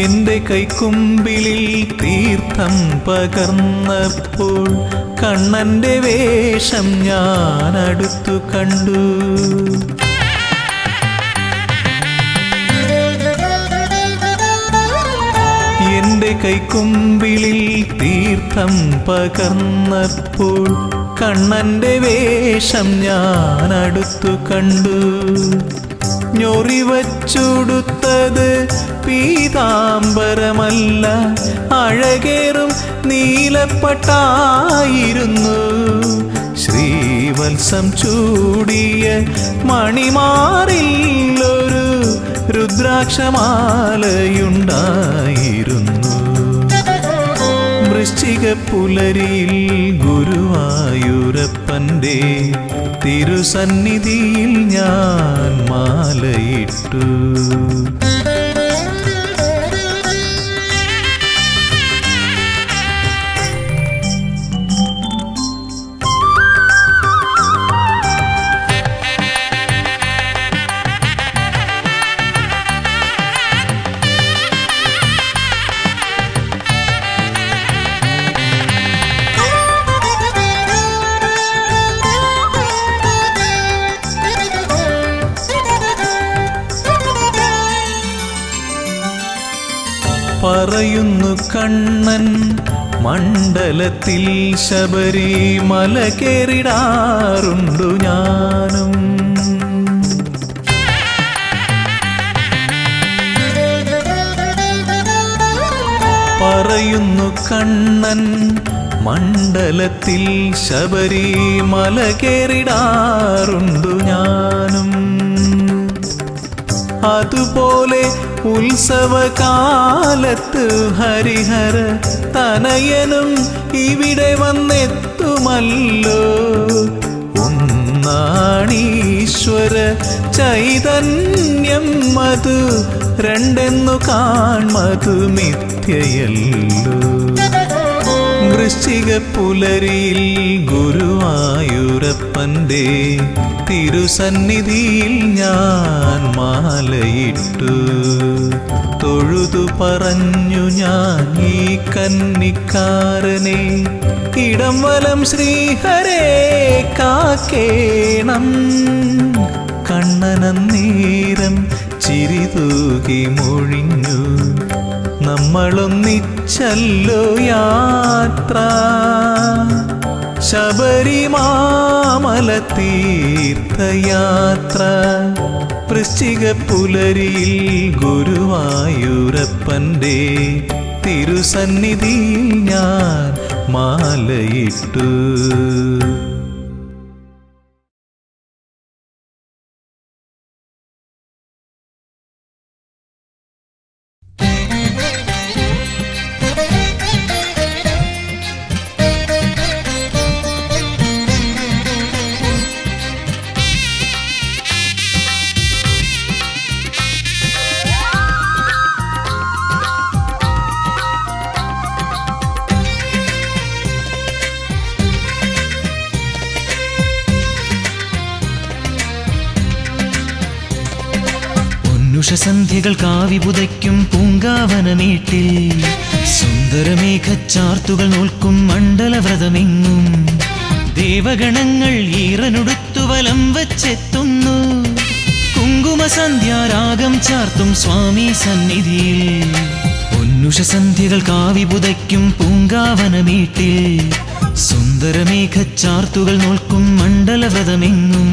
എന്റെ കൈക്കുമ്പിളിൽ തീർത്ഥം പകർന്നപ്പോൾ കണ്ണന്റെ വേഷം ഞാൻ അടുത്തു കണ്ടു. എന്റെ കൈക്കുമ്പിളിൽ തീർത്ഥം പകർന്നപ്പോൾ കണ്ണന്റെ വേഷം ഞാൻ അടുത്തു കണ്ടു. ഞൊറിവച്ചുടുത്തത് പീതാംബരമല്ല, അഴകേറും നീലപ്പട്ടായിരുന്നു. ശ്രീവത്സം ചൂടിയ മണിമാറിൽ ഒരു രുദ്രാക്ഷമാലയുണ്ടായിരുന്നു. വൃശ്ചിക പുലരിയിൽ ഗുരുവായൂരപ്പൻ്റെ തിരുസന്നിധിയിൽ ഞാൻ മാലയിട്ടു. പറയുന്നു കണ്ണൻ മണ്ഡലത്തിൽ ശബരിമല കേറിടാറുണ്ടു ഞാനും. പറയുന്നു കണ്ണൻ മണ്ഡലത്തിൽ ശബരിമല കേറിടാറുണ്ടു ഞാനും. അതുപോലെ ഉത്സവകാലത്ത് ഹരിഹര തനയനും ഇവിടെ വന്നെത്തുമല്ലോ. ഒന്നാണീശ്വര ചൈതന്യം, മധു രണ്ടെന്നു കാൺമതു മിഥ്യയല്ലോ. വൃശ്ചിക പുലരിയിൽ ഗുരുവായൂരപ്പൻ്റെ തിരുസന്നിധിയിൽ ഞാൻ മാലയിട്ടു. തൊഴുതു പറഞ്ഞു ഞാൻ ഈ കന്നിക്കാരനെ, ഇടം വലം ശ്രീഹരേ കാക്കേണം. കണ്ണനന്നേരം ചിരി തൂകി മൊഴിഞ്ഞു, നമ്മളൊന്നിച്ചല്ലോ യാത്ര. ശബരിമാമല തീർത്ഥയാത്ര. വൃശ്ചിക പുലരിയിൽ ഗുരുവായൂരപ്പൻ്റെ തിരുസന്നിധിയിൽ ഞാൻ മാലയിട്ടു. പൊന്നുഷസന്ധ്യകൾ കാവി പുതയ്ക്കും പൂങ്കാവനമേട്ടിൽ സുന്ദരമേഘച്ചാർത്തുകൾ നോൽക്കും മണ്ഡലവ്രതമെങ്ങും ദേവഗണങ്ങൾ ഈറനുടുത്തു വലം വച്ചെത്തുന്നു കുങ്കുമസന്ധ്യാരാഗം ചാർത്തും സ്വാമി സന്നിധിയിൽ പൊന്നുഷസന്ധ്യകൾ കാവി പുതയ്ക്കും പൂങ്കാവനമേട്ടിൽ സുന്ദരമേഘച്ചാർത്തുകൾ നോൽക്കും മണ്ഡലവ്രതമെങ്ങും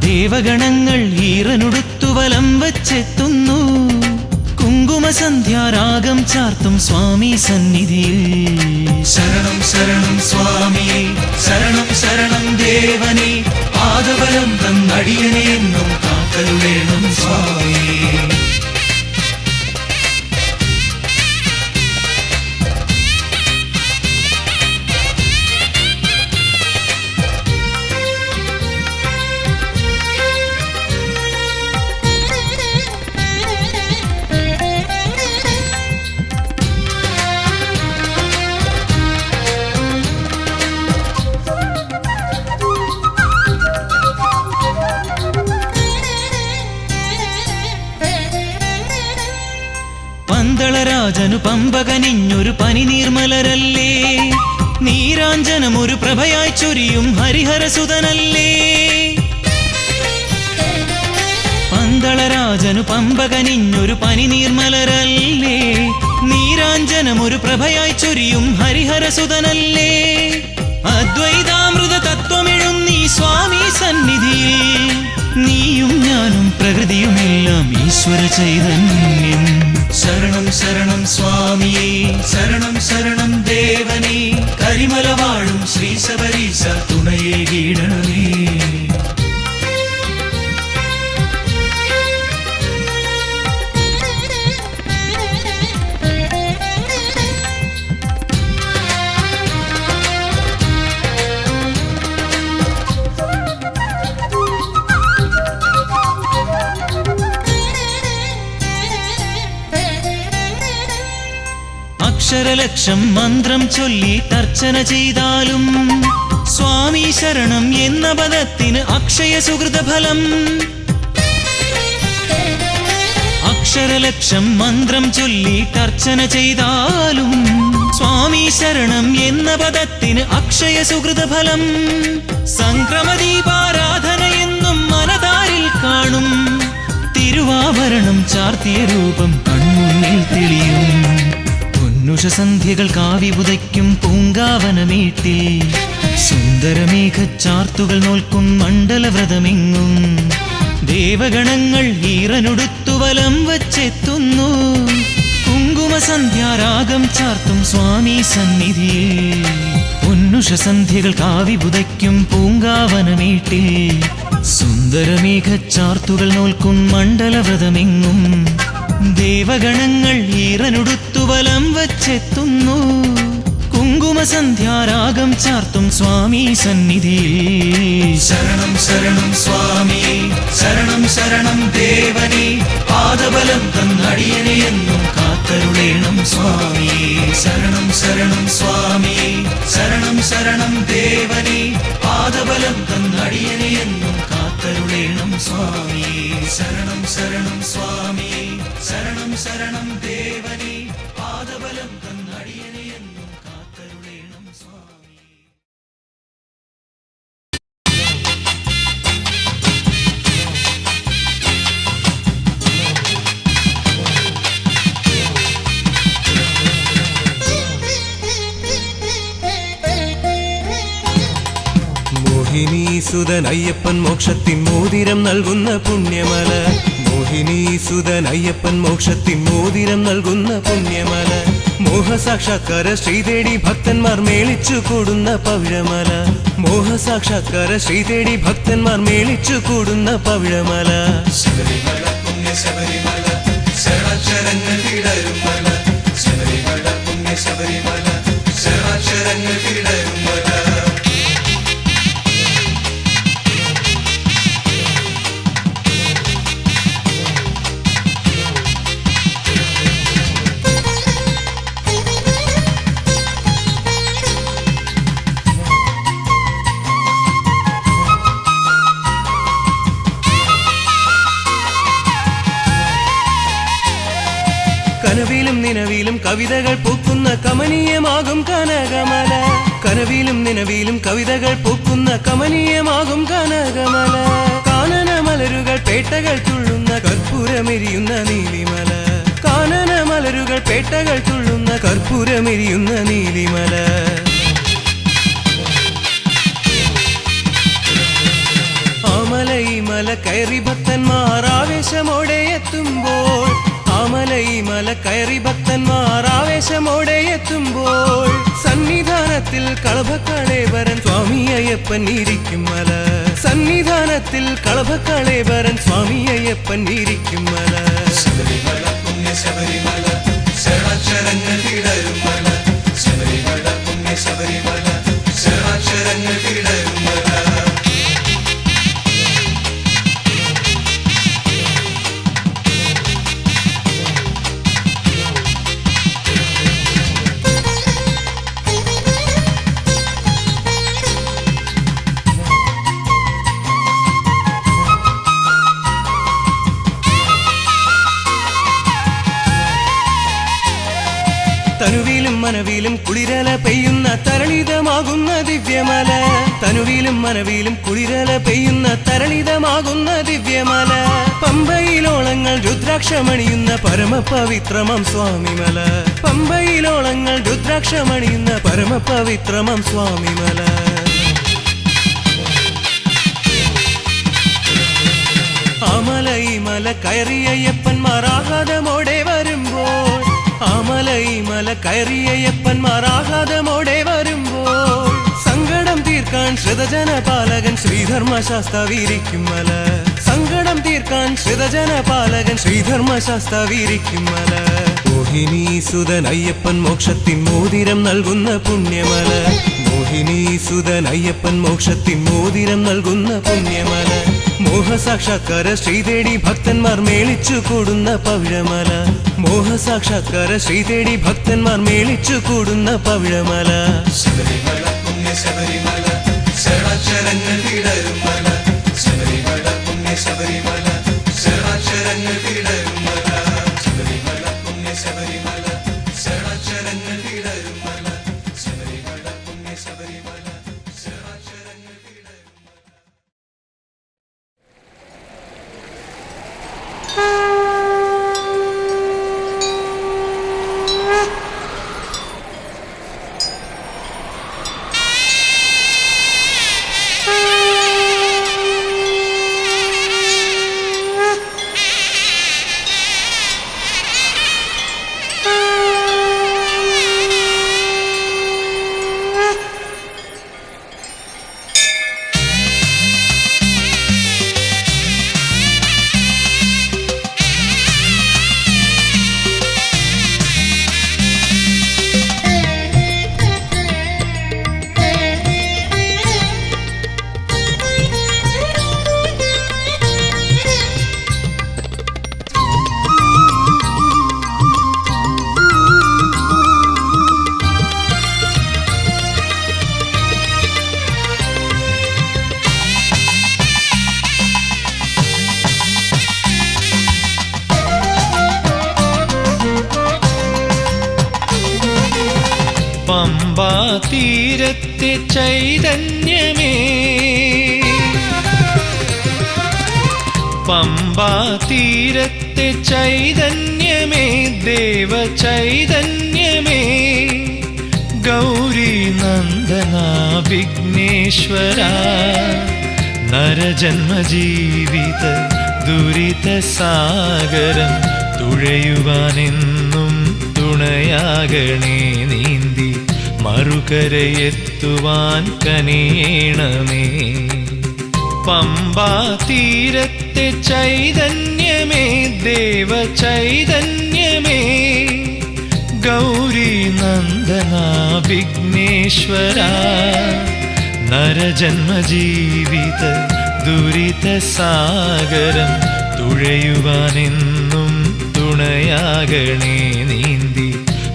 ദേവഗണങ്ങൾ ഈറനുടുത്തു വലം വച്ചെത്തുന്നു കുങ്കുമസന്ധ്യാരാഗം ചാർത്തും സ്വാമി സന്നിധിയിൽ ശരണം ശരണം സ്വാമിയെ ശരണം ശരണം ദേവനെ പാദബലം തന്നടിയനെ എന്നും കാക്കരുളേണം സ്വാമിയേ പന്തളരാജനു പമ്പകനിഞ്ഞൊരു പനിനീർമലരല്ലേ നീരാഞ്ജനമൊരു പ്രഭയായി ചൊരിയും ഹരിഹരസുതനല്ലേ പന്തളരാജനു പമ്പകനിഞ്ഞൊരു പനിനീർമലരല്ലേ നീരാഞ്ജനമൊരു പ്രഭയായി ചൊരിയും ഹരിഹരസുതനല്ലേ അദ്വൈതാമൃത തത്വമെഴുന്നീ സ്വാമി സന്നിധിയിൽ നീയും ഞാനും പ്രകൃതിയുമെല്ലാം ഈശ്വര ചൈതന്യം ശരണം ശരണം സ്വാമിയേ ശരണം ശരണം ദേവനേ കരിമല വാഴും ശ്രീ ശബരീശ തുണയേ കീടണമേ അക്ഷരലക്ഷം മന്ത്രം ചൊല്ലി തർച്ചന ചെയ്താലും സ്വാമി ശരണം എന്ന പദത്തിന് അക്ഷയ സുഹൃതഫലം അക്ഷരലക്ഷം മന്ത്രം ചൊല്ലി തർച്ചന ചെയ്താലും സ്വാമി ശരണം എന്ന പദത്തിന് അക്ഷയ സുഹൃതഫലം സംക്രമദീപാരാധന എന്നും മനതാരിൽ കാണും തിരുവാഭരണം ചാർത്തിയ രൂപം കൺമുന്നിൽ തെളിയും പൊന്നുഷസന്ധ്യകൾ കാവി പുതയ്ക്കും പൂങ്കാവനമേട്ടിൽ സുന്ദരമേഘച്ചാർത്തുകൾ നോൽക്കും മണ്ഡലവ്രതമെങ്ങും ദേവഗണങ്ങൾ ഈറനുടുത്തു വലം വച്ചെത്തുന്നു കുങ്കുമസന്ധ്യാരാഗം ചാർത്തും സ്വാമി സന്നിധിയിൽ പൊന്നുഷസന്ധ്യകൾ കാവി പുതയ്ക്കും പൂങ്കാവനമേട്ടിൽ സുന്ദരമേഘച്ചാർത്തുകൾ നോൽക്കും മണ്ഡലവ്രതമെങ്ങും ദേവഗണങ്ങൾ ഈറനുടുത്തു വലം വച്ചെത്തുന്നു കുങ്കുമസന്ധ്യാരാഗം ചാർത്തും സ്വാമി സന്നിധിയിൽ ശരണം ശരണം സ്വാമിയേ ശരണം ശരണം ദേവനേ പാദബലം തന്നടിയനെ എന്നും കാത്തരുളേണം സ്വാമിയേ ശരണം ശരണം സ്വാമിയേ ശരണം ശരണം ദേവനേ പാദബലം തന്നടിയനെ എന്നും കാത്തരുളേണം സ്വാമിയേ ശരണം ശരണം സ്വാമിയേ ശരണം ശരണം ദേവനേ പാദബലം തന്നടിയനെ എന്നും കാത്തരുളേണം സ്വാമി മോഹിനീസുതൻ അയ്യപ്പൻ മോക്ഷത്തിൻ മോതിരം നൽകുന്ന പുണ്യമല മോഹിനീസുതൻ അയ്യപ്പൻ മോക്ഷത്തിൻ മോതിരം നൽകുന്ന പുണ്യമല മോഹസാക്ഷാത്കാര ശ്രീതേടി ഭക്തന്മാർ മേളിച്ചു കൂടുന്ന പവിഴമല മോഹസാക്ഷാത്കാര ശ്രീതേടി ഭക്തന്മാർ മേളിച്ചു കൂടുന്ന പവിഴമല ശബരിമല പുണ്യ ശബരിമല ശരണാക്ഷരങ്ങൾ വിടരും മല ശബരിമല പുണ്യ ശബരിമല ശരണാക്ഷരങ്ങൾ വിടരും മല കവിതകൾ പൂക്കുന്ന കമനീയമാകും കനകമല. കനവിലും നിലവിലും കവിതകൾ പൂക്കുന്ന കമനീയമാകും കനകമല. കാനന മലരുകൾ പേട്ടകൾ തുള്ളുന്ന കർപ്പൂരമെരിയുന്ന നീലിമല. കാനന മലരുകൾ പേട്ടകൾ തുള്ളുന്ന കർപ്പൂരമെരിയുന്ന നീലിമല. ആമലൈമല കയറി ഭക്തന്മാർ ആവേശമോടെ എത്തുമ്പോൾ, ആമലൈമല കയറി ഭക്തന്മാർ ആവേശമോടെ എത്തുമ്പോൾ, സന്നിധാനത്തിൽ കളഭക്കളേവരൻ സ്വാമി അയ്യപ്പൻ ഇരിക്കും മല. സന്നിധാനത്തിൽ കളഭക്കളേവരൻ സ്വാമി അയ്യപ്പൻ ഇരിക്കും മല. ശബരിമല പുണ്യ ശബരിമല ശരണാക്ഷരങ്ങൾ വിടരും മല. ശബരിമല പുണ്യ ശബരിമല ശരണാക്ഷരങ്ങൾ വിടരും മല. തനുവിലും മനവിലും കുളിരല പെയ്യുന്ന തരളിതമാകുന്ന ദിവ്യമല. തനുവിലും മനവിലും കുളിരല പെയ്യുന്ന തരളിതമാകുന്ന ദിവ്യമല. പമ്പയിലോളങ്ങൾ രുദ്രാക്ഷമണിയുന്ന പരമപവിത്രമം സ്വാമിമല. പമ്പയിലോളങ്ങൾ രുദ്രാക്ഷമണിയുന്ന പരമപവിത്രമം സ്വാമിമല. ആമലൈമല കയറിയയ്യപ്പന്മാർ ആഹ്ലാദമോടെ വരുമ്പോൾ, ആമലൈമല കയറിയയ്യപ്പന്മാർ ആഹ്ലാദമോടെ വരുമ്പോൾ, സങ്കടം തീർക്കാൻ ശ്രിതജനപാലകൻ ശ്രീധർമ്മശാസ്താവിരിക്കും മല. സങ്കടം തീർക്കാൻ ശ്രിതജനപാലകൻ ശ്രീധർമ്മശാസ്താവിരിക്കും മല. മോഹിനീസുതൻ അയ്യപ്പൻ മോക്ഷത്തിൻ മോതിരം നൽകുന്ന പുണ്യമല. മോഹിനീസുതൻ അയ്യപ്പൻ മോക്ഷത്തിൻ മോതിരം നൽകുന്ന പുണ്യമല. മോഹസാക്ഷാത്കാര ശ്രീതേടി ഭക്തന്മാർ മേളിച്ചു കൂടുന്ന പവിഴമല. മോഹസാക്ഷാത്കാര ശ്രീതേടി ഭക്തന്മാർ മേളിച്ചു കൂടുന്ന പവിഴമല. ശബരിമല പുണ്യ ശബരിമല ശരണാക്ഷരങ്ങൾ വിടരും മല. ശബരിമല പുണ്യ ശബരിമല ശരണാക്ഷരങ്ങൾ വിടരും മല. ശബരിമല പുണ്യ ശബരിമല ശരണാക്ഷരങ്ങൾ വിടരും മല. ശബരിമല പുണ്യ ശബരിമല ശരണാക്ഷരങ്ങൾ വിടരും മല. പമ്പാ തീരത്തെ ചൈതന്യമേ, പമ്പാ തീരത്തെ ചൈതന്യമേ, ദേവ ചൈതന്യമേ, ഗൗരി നന്ദന വിഘ്നേശ്വര, നരജന്മജീവിത ദുരിത സാഗരം തുഴയുവാനെന്നും തുണയാകണേ. നീന്തി മറുകരയെത്തുവാൻ കനിയണമേ. പമ്പാ തീരത്തെ ചൈതന്യമേ, ദേവ ചൈതന്യമേ, ഗൗരി നന്ദന വിഘ്നേശ്വര, നരജന്മജീവിത ദുരിത സാഗരം തുഴയുവാനെന്നും തുണയാകണേ. നീന്തി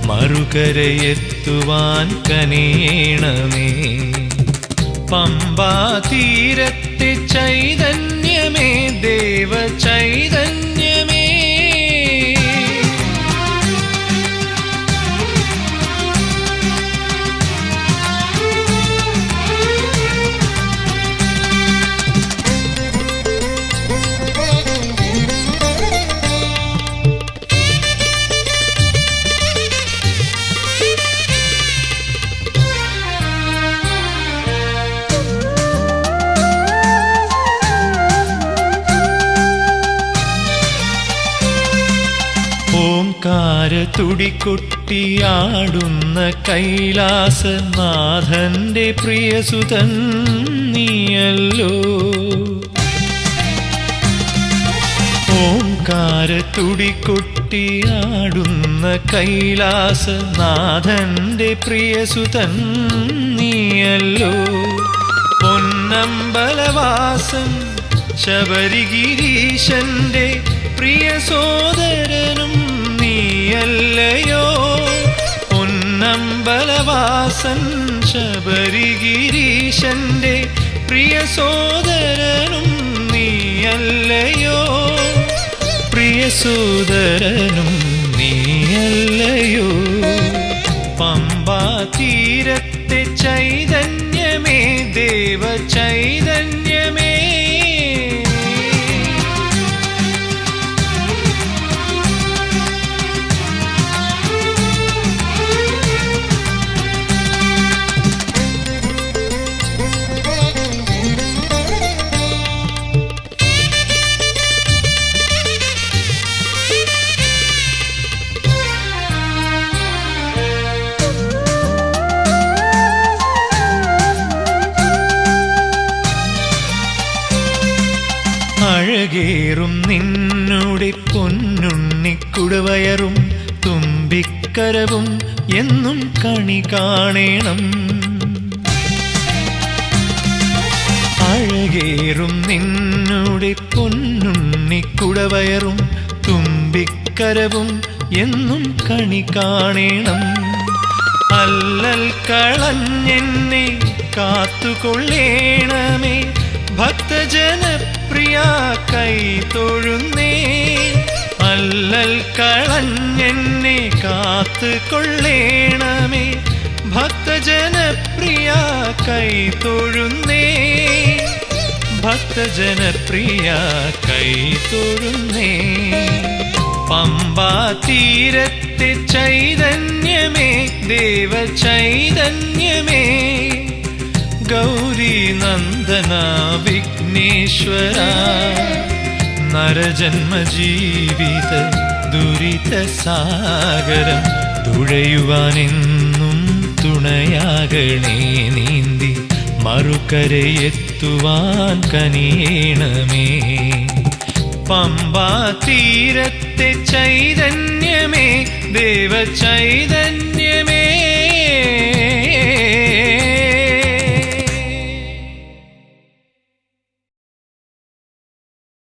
മറുകരയെത്തുവാൻ കനിയണമേ. പമ്പാ തീരത്തെ ചൈതന്യമേ, ദേവ ചൈതന്യമേ. തുടികൊട്ടിയാടുന്ന കൈലാസനാഥന്റെ പ്രിയസുതൻ നീയല്ലോ. ഓംകാര തുടികൊട്ടിയാടുന്ന കൈലാസനാഥന്റെ പ്രിയസുതൻ നീയല്ലോ. പൊന്നമ്പലവാസൻ ശബരിഗിരീശന്റെ പ്രിയ സോദരനും നീയല്ലയോ. പൊന്നമ്പലവാസൻ ശബരിഗിരീശന്റെ പ്രിയ സോദരനും നീയല്ലയോ. പ്രിയ സോദരനും നീയല്ലയോ. പമ്പാ തീരത്തെ ചൈതന്യമേ ദേവ ചൈതന്യമേ. അഴകേറും നിന്നുടെ പൊന്നുണ്ണിക്കുടവയറും തുമ്പിക്കരവും എന്നും കണി കാണേണം. അഴകേറും നിന്നുടെ പൊന്നുണ്ണിക്കുടവയറും തുമ്പിക്കരവും എന്നും കണി കാണേണം. അല്ലൽ കളഞ്ഞെന്നെ കാത്തുകൊള്ളേണമേ ഭക്തജനപ്രിയ കൈ തൊഴുന്നേ. അല്ലൽ കളഞ്ഞെന്നെ കാത്തുകൊള്ളേണമേ ഭക്തജനപ്രിയ കൈ തൊഴുന്നേ. ഭക്തജനപ്രിയ കൈ തൊഴുന്നേ. പമ്പാ തീരത്തെ ചൈതന്യമേ ദേവ ചൈതന്യമേ. ഗൗരി നന്ദന വിഘ്നേശ്വര നരജന്മ ജീവിത ദുരിത സാഗരം തുഴയുവാനെന്നും തുണയാകണേ. നീന്തി മറുകരയെത്തുവാൻ കനിയേണമേ. പമ്പാ തീരത്തെ ചൈതന്യമേ ദേവ ചൈതന്യ